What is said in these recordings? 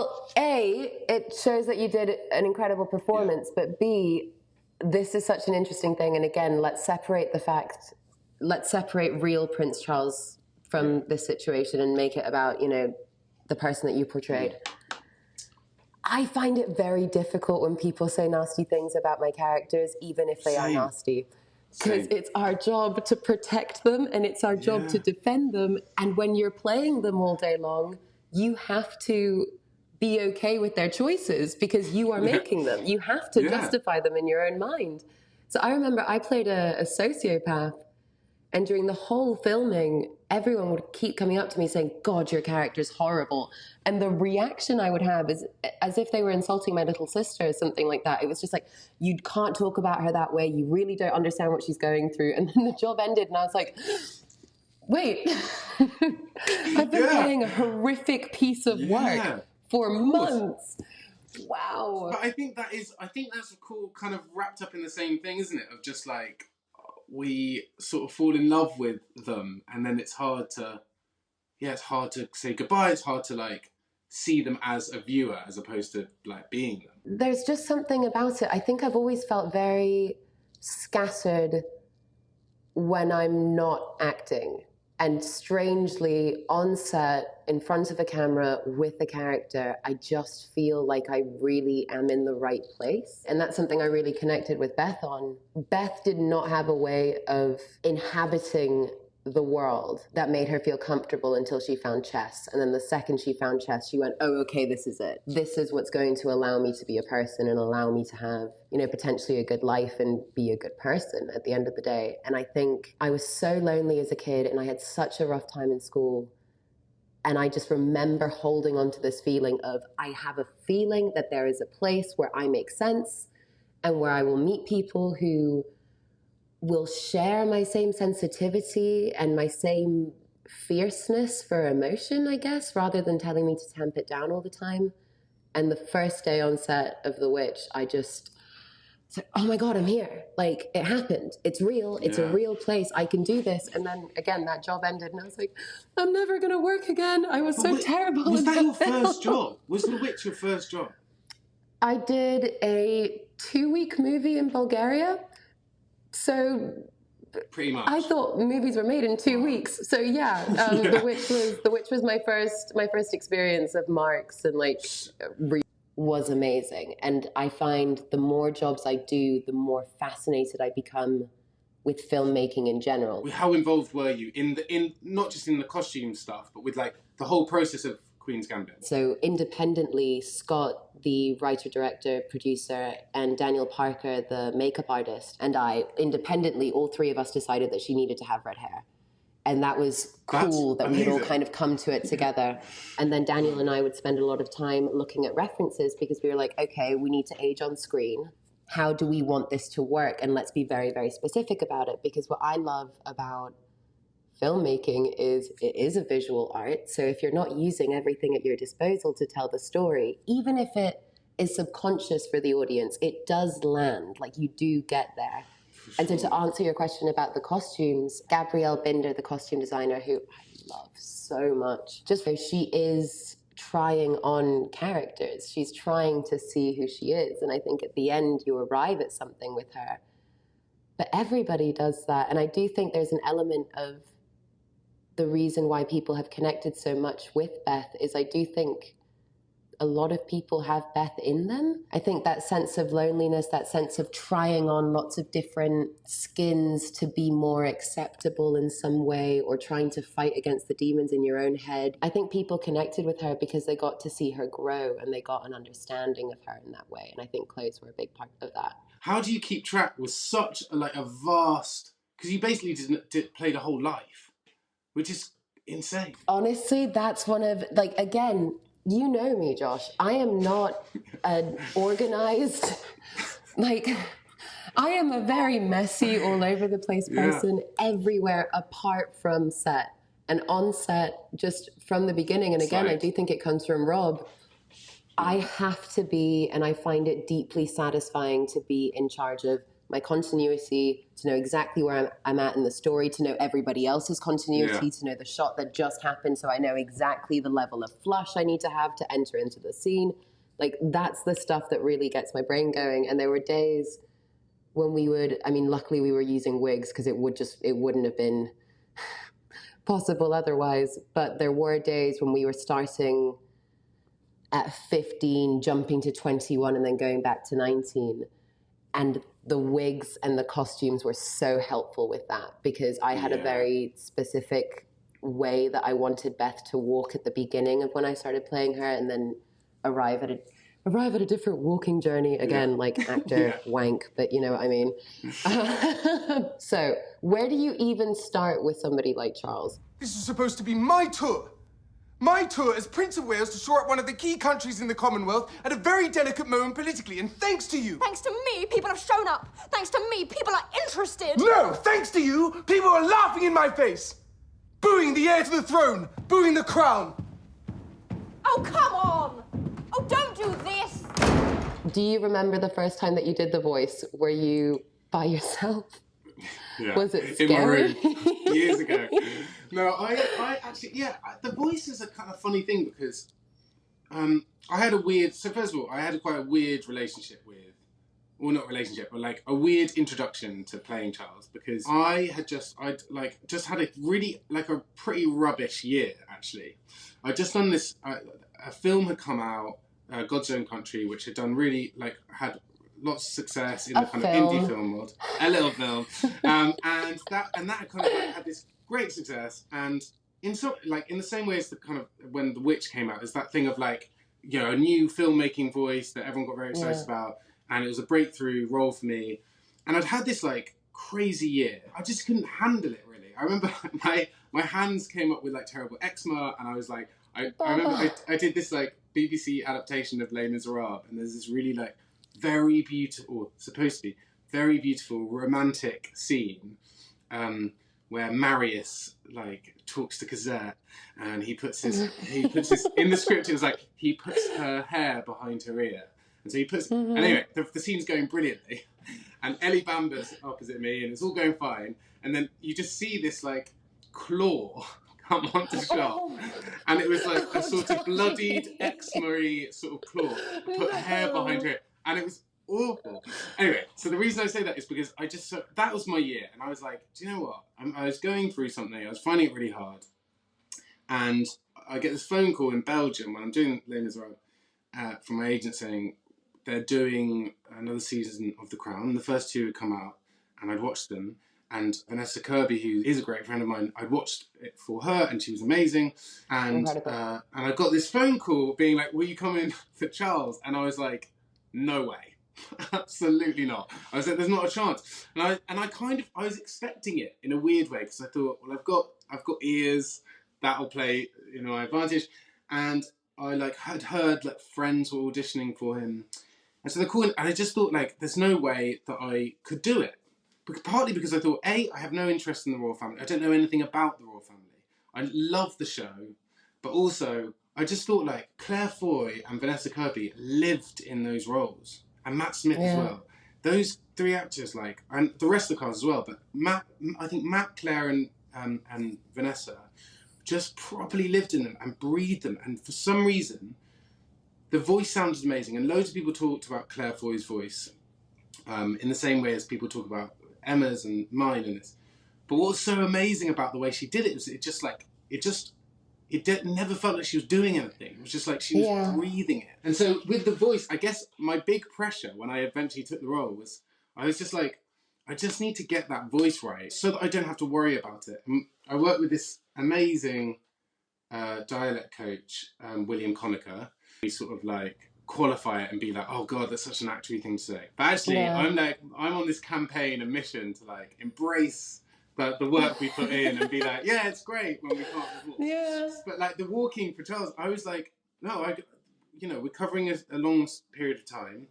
Well, A, it shows that you did an incredible performance, but B, this is such an interesting thing. And again, let's separate real Prince Charles from this situation and make it about, the person that you portrayed. I find it very difficult when people say nasty things about my characters, even if they are nasty. Because it's our job to protect them and it's our job to defend them. And when you're playing them all day long, you have to be okay with their choices because you are making them. You have to justify them in your own mind. So I remember I played a sociopath, and during the whole filming, everyone would keep coming up to me saying, God, your character's horrible. And the reaction I would have is as if they were insulting my little sister or something like that. It was just like, you can't talk about her that way. You really don't understand what she's going through. And then the job ended and I was like, wait, I've been playing a horrific piece of work for months. Wow. But I think that's a cool kind of wrapped up in the same thing, isn't it? Of just like, we sort of fall in love with them and then it's hard to say goodbye. It's hard to like see them as a viewer as opposed to like being them. There's just something about it. I think I've always felt very scattered when I'm not acting. And strangely, on set, in front of a camera, with a character, I just feel like I really am in the right place. And that's something I really connected with Beth on. Beth did not have a way of inhabiting the world that made her feel comfortable until she found chess. And then the second she found chess, she went, oh, okay, this is it. This is what's going to allow me to be a person and allow me to have, potentially a good life and be a good person at the end of the day. And I think I was so lonely as a kid and I had such a rough time in school. And I just remember holding on to this feeling of, I have a feeling that there is a place where I make sense and where I will meet people who will share my same sensitivity and my same fierceness for emotion, I guess, rather than telling me to tamp it down all the time. And the first day on set of The Witch, I just said, oh my God, I'm here. Like, it happened. It's real. It's a real place. I can do this. And then, again, that job ended, and I was like, I'm never going to work again. I was so terrible. Was that your first job? Was The Witch your first job? I did a 2-week movie in Bulgaria. So pretty much, I thought movies were made in 2 weeks. So The Witch was my first experience of marks and was amazing. And I find the more jobs I do, the more fascinated I become with filmmaking in general. How involved were you in not just in the costume stuff, but with like the whole process of Queen's Gambit? So independently, Scott, the writer, director, producer, and Daniel Parker, the makeup artist, and I, independently, all three of us decided that she needed to have red hair. And that was cool that we had all kind of come to it together. And then Daniel and I would spend a lot of time looking at references because we were like, okay, we need to age on screen. How do we want this to work? And let's be very, very specific about it. Because what I love about filmmaking is it is a visual art. So if you're not using everything at your disposal to tell the story, even if it is subconscious for the audience, it does land. Like, you do get there. Sure. And so to answer your question about the costumes, Gabrielle Binder, the costume designer, who I love so much, just she is trying on characters. She's trying to see who she is. And I think at the end you arrive at something with her. But everybody does that. And I do think there's an element of the reason why people have connected so much with Beth is I do think a lot of people have Beth in them. I think that sense of loneliness, that sense of trying on lots of different skins to be more acceptable in some way, or trying to fight against the demons in your own head. I think people connected with her because they got to see her grow and they got an understanding of her in that way. And I think clothes were a big part of that. How do you keep track with such a vast, because you basically did play the whole life, which is insane. Honestly, that's one of, again, you know me, Josh. I am not an organized, I am a very messy, all over the place person everywhere apart from set. And on set, just from the beginning, and again, I do think it comes from Rob, I have to be, and I find it deeply satisfying to be in charge of my continuity, to know exactly where I'm at in the story, to know everybody else's continuity, to know the shot that just happened, so I know exactly the level of flush I need to have to enter into the scene. Like, that's the stuff that really gets my brain going. And there were days when we would, I mean, luckily we were using wigs because it wouldn't have been possible otherwise. But there were days when we were starting at 15, jumping to 21, and then going back to 19. And the wigs and the costumes were so helpful with that, because I had a very specific way that I wanted Beth to walk at the beginning of when I started playing her, and then arrive at a different walking journey again, like actor wank, but you know what I mean. So where do you even start with somebody like Charles? This is supposed to be my tour. My tour as Prince of Wales to shore up one of the key countries in the Commonwealth at a very delicate moment politically, and thanks to you. Thanks to me, people have shown up. Thanks to me, people are interested. No, thanks to you, people are laughing in my face. Booing the heir to the throne, booing the crown. Oh, come on. Oh, don't do this. Do you remember the first time that you did the voice? Were you by yourself? Yeah. Was it scary? In my room, years ago. No, I actually, the voice is a kind of funny thing, because I had a weird, so first of all, I had quite a weird relationship with, well, not relationship, but like a weird introduction to playing Charles, because I'd just had a really, like a pretty rubbish year, actually. I'd just done this, a film had come out, God's Own Country, which had done really, like, had lots of success in the kind of indie film world. A little film. And that kind of like had this great success. And in the same way as the kind of when The Witch came out, there's that thing of like, you know, a new filmmaking voice that everyone got very excited about. And it was a breakthrough role for me. And I'd had this like crazy year. I just couldn't handle it really. I remember my hands came up with like terrible eczema, and I was like, I remember I did this like BBC adaptation of Les Miserables, and there's this really like very beautiful, or supposed to be very beautiful romantic scene where Marius like talks to Cosette, and he puts his in the script it was like he puts her hair behind her ear, and so he puts and anyway the scene's going brilliantly, and Ellie Bamber's opposite me, and it's all going fine, and then you just see this like claw come onto shot, and it was like a sort of bloodied eczema-y sort of claw, put hair behind her ear. And it was awful. Anyway, so the reason I say that is because that was my year. And I was like, do you know what? I was going through something. I was finding it really hard. And I get this phone call in Belgium when I'm doing Les Miserables from my agent saying they're doing another season of The Crown. The first two had come out and I'd watched them. And Vanessa Kirby, who is a great friend of mine, I'd watched it for her and she was amazing. And I got this phone call being like, will you come in for Charles? And I was like, no way. Absolutely not. I was like, there's not a chance. And I was expecting it in a weird way, because I thought, well, I've got ears, that'll play, you know, my advantage. And I like had heard like friends were auditioning for him. And so they're calling, and I just thought like, there's no way that I could do it. Partly because I thought, I have no interest in the royal family. I don't know anything about the royal family. I love the show, but also I just thought like Claire Foy and Vanessa Kirby lived in those roles, and Matt Smith as well. Those three actors, like, and the rest of the cast as well. But I think Matt, Claire, and Vanessa just properly lived in them and breathed them. And for some reason, the voice sounded amazing. And loads of people talked about Claire Foy's voice in the same way as people talk about Emma's and mine and this. But what was so amazing about the way she did it was it never felt like she was doing anything. It was just like she was breathing it. And so with the voice, I guess my big pressure when I eventually took the role was, I was just like, I just need to get that voice right so that I don't have to worry about it. And I worked with this amazing dialect coach, William Conacher. He sort of like qualify it and be like, oh God, that's such an actory thing to say. But actually, I'm on this campaign and mission to like embrace the work we put in and be like, yeah, it's great when we can't walk. But like the walking for Charles, I was like, no, we're covering a long period of time.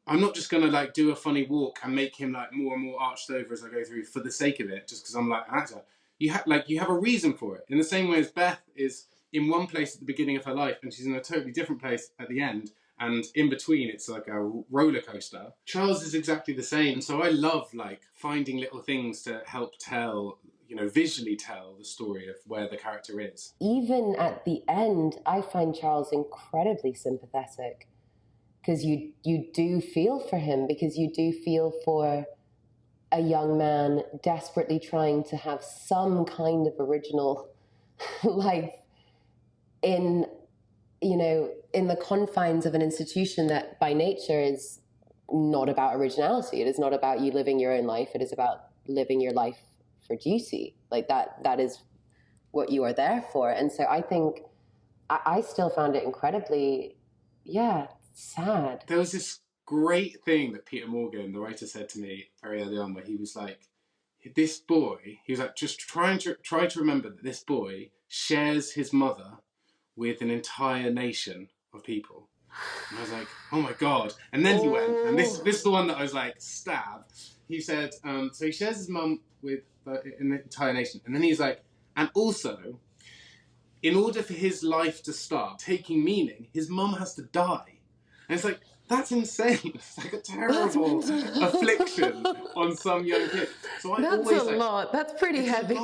I'm not just gonna like do a funny walk and make him like more and more arched over as I go through for the sake of it, just because I'm like an actor. You have a reason for it. In the same way as Beth is in one place at the beginning of her life and she's in a totally different place at the end, and in between it's like a roller coaster. Charles is exactly the same. So I love like finding little things to help tell, you know, visually tell the story of where the character is. Even at the end, I find Charles incredibly sympathetic, because you do feel for him, because you do feel for a young man desperately trying to have some kind of original life in, you know, in the confines of an institution that by nature is not about originality. It is not about you living your own life. It is about living your life for duty. Like that is what you are there for. And so I think I still found it incredibly, sad. There was this great thing that Peter Morgan, the writer, said to me very early on, where he was like, this boy, he was like, just try to remember that this boy shares his mother with an entire nation of people. And I was like, oh my God. And then he went, and this is the one that I was like, stab. He said, so he shares his mum with an entire nation. And then he's like, and also, in order for his life to start taking meaning, his mum has to die. And it's like, that's insane. It's like a terrible affliction on some young kid. So That's a lot. That's pretty heavy.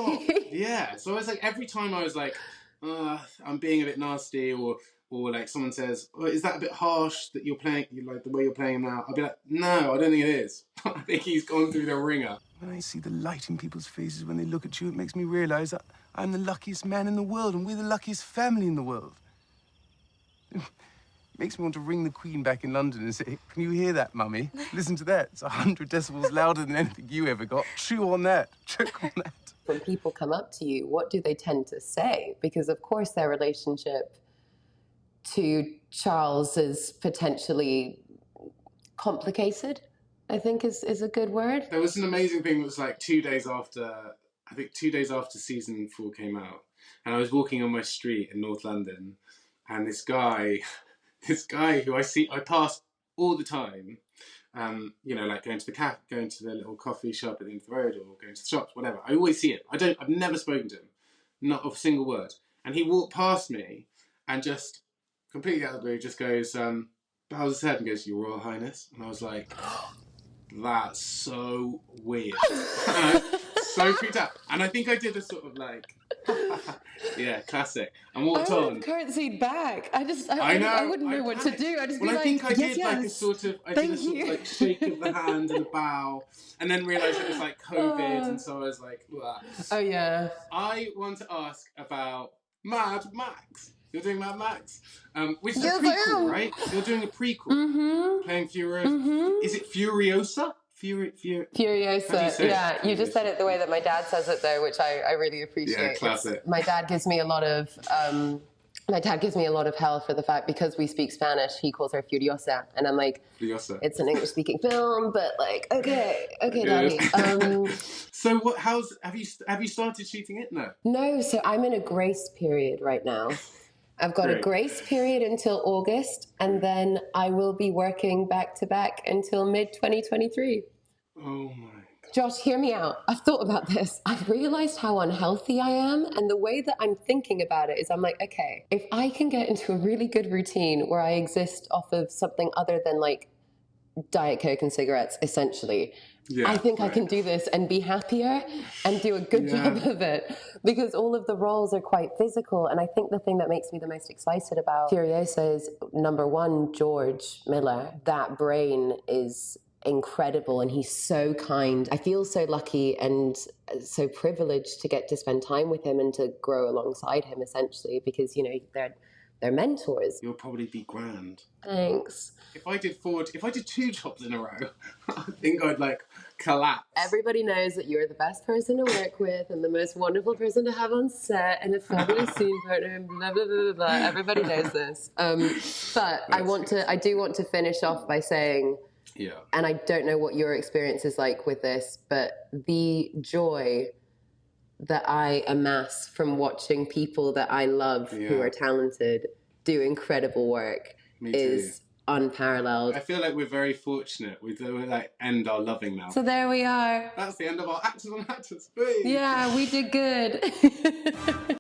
Yeah. So I was like, every time I was like, I'm being a bit nasty, or like someone says, oh, is that a bit harsh that you're playing, like the way you're playing him now? I'll be like, no, I don't think it is. I think he's gone through the ringer. When I see the light in people's faces when they look at you, it makes me realise that I'm the luckiest man in the world, and we're the luckiest family in the world. Makes me want to ring the Queen back in London and say, can you hear that, Mummy? Listen to that. It's 100 decibels louder than anything you ever got. Chew on that. Choke on that. When people come up to you, what do they tend to say? Because, of course, their relationship to Charles is potentially complicated, I think is a good word. There was an amazing thing that was like 2 days after, I think 2 days after season 4 came out, and I was walking on my street in North London, and this guy who I pass all the time, you know, like going to the little coffee shop at the end of the road, or going to the shops, whatever. I always see him. I've never spoken to him, not a single word. And he walked past me and just completely out of the blue just goes, bows his head and goes, Your Royal Highness. And I was like, that's so weird. And I was so freaked out. And I think I did a sort of like, yeah, classic. And walked on. I curtsied back. I know. I wouldn't know what to do. I just well, be I think I did yes, like a sort of, like shake of the hand and a bow, and then realised it was like COVID, and so I was like, Wah. Oh yeah. I want to ask about Mad Max. You're doing Mad Max, which is a prequel, right? You're doing a prequel, playing Furiosa. Is it Furiosa? Furiosa, yeah. You just said it the way that my dad says it, though, which I really appreciate. Yeah, classic. My dad gives me a lot of hell for the fact, because we speak Spanish, he calls her Furiosa, and I'm like, Furiosa. It's an English-speaking film, but like, okay, Daddy. So what? Have you started shooting it? No. So I'm in a grace period right now. I've got a grace period until August, and then I will be working back to back until mid-2023. Oh my God. Josh, hear me out. I've thought about this. I've realized how unhealthy I am, and the way that I'm thinking about it is I'm like, okay, if I can get into a really good routine where I exist off of something other than like Diet Coke and cigarettes, essentially, I think I can do this and be happier and do a good job of it, because all of the roles are quite physical. And I think the thing that makes me the most excited about Furiosa is, number one, George Miller. That brain is incredible, and he's so kind. I feel so lucky and so privileged to get to spend time with him and to grow alongside him, essentially, because, you know, they're mentors. You'll probably be grand. Thanks. If I did 2 jobs in a row, I think I'd like collapse. Everybody knows that you're the best person to work with and the most wonderful person to have on set and a fabulous scene partner and blah, blah, blah, blah. Everybody knows this. But I do want to finish off by saying, and I don't know what your experience is like with this, but the joy that I amass from watching people that I love who are talented do incredible work is unparalleled. I feel like we're very fortunate. We like end our loving now. So there we are. That's the end of our Actors on Actors. Please. Yeah, we did good.